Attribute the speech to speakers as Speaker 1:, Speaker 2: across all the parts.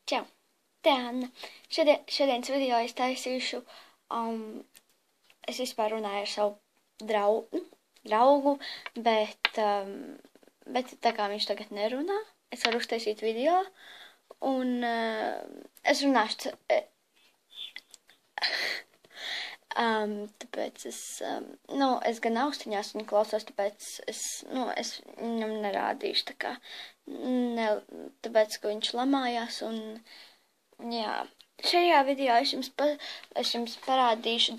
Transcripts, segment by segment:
Speaker 1: Čau! Te Anna. Šodienas video es taisīšu, es vispār runāju ar savu draugu, bet tā kā viņš tagad nerunā, es varu uztaisīt video, un es runāšu, tāpēc es gan austiņās viņu klausos, tāpēc es viņam nerādīšu, tā kā, tāpēc, ka viņš lamājās, un, jā, šajā video es jums parādīšu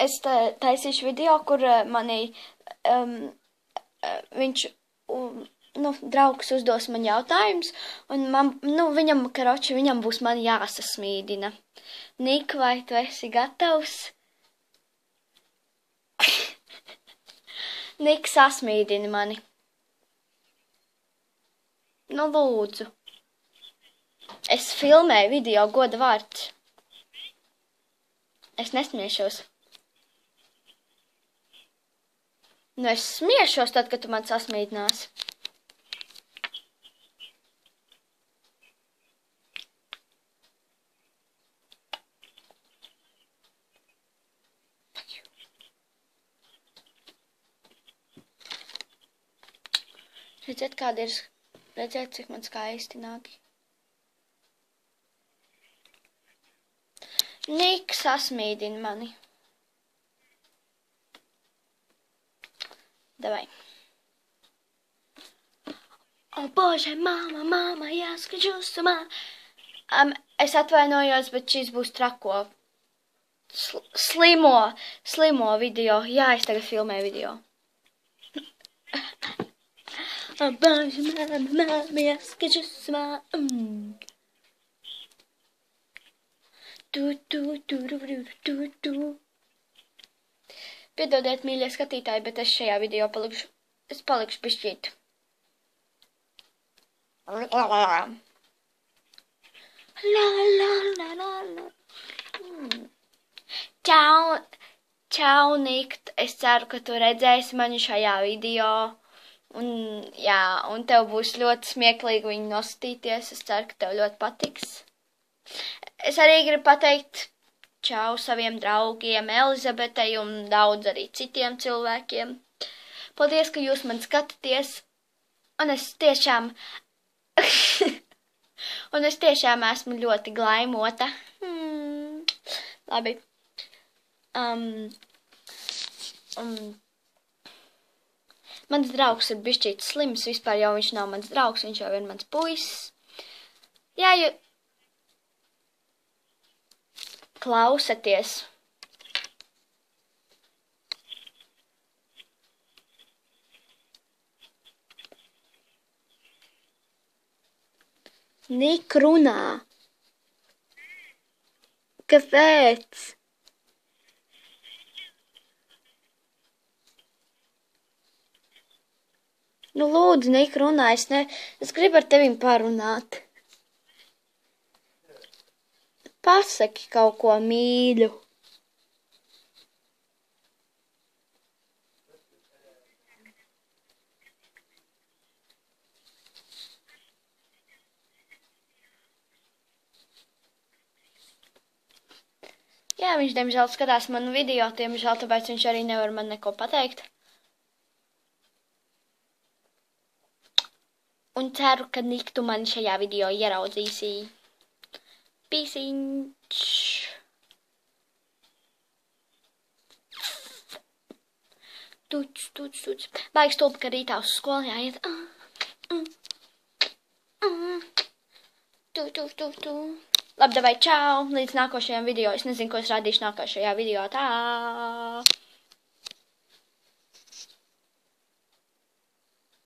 Speaker 1: es taisīšu video, kur draugs uzdos man jautājumus, un viņam būs man jāsasmīdina. Nik, vai tu esi gatavs? Nik, sasmīdini mani. Nu, lūdzu. Es filmēju video, goda vārds. Es nesmiešos. Nu, es smiešos tad, kad tu man sasmīdināsi. Redzēt, cik man skaisti nāk. Nik, sasmīdini mani. Davai. O, Bože, mama, jāskačos, es atvainojos, bet šis būs trako. Slimo video. Jā, es tagad filmēju video. O, Bože, mama, jāskačos, Piedodiet, mīļie skatītāji, bet es šajā video palikšu bišķīt. Čau, Nik, es ceru, ka tu redzēsi mani šajā video. Un tev būs ļoti smieklīgi viņu noskatīties. Es ceru, ka tev ļoti patiks. Es arī gribu pateikt čau saviem draugiem, Elizabetei un daudz arī citiem cilvēkiem. Paldies, ka jūs man skatāties. Un es tiešām esmu ļoti glaimota. Labi. Mans draugs ir bišķīt slims. Vispār jau viņš nav mans draugs, viņš jau ir mans puisis. Jā, klausaties. Nik, runā. Kāpēc? Nu, lūdzu, Nik, runā. Es gribu ar tevim parunāt. Pasaki kaut ko mīļu. Jā, viņš, diemžēl, skatās manu video, diemžēl, tāpēc viņš arī nevar man neko pateikt. Un ceru, ka Nik, tu mani šajā video ieraudzīsi. Pīsiņš. Tuc. Baigi stulbi, ka rītā uz skolu jāiet. Labi, davai, čau. Līdz nākošajam video. Es nezinu, ko es rādīšu nākošajā video. Tā.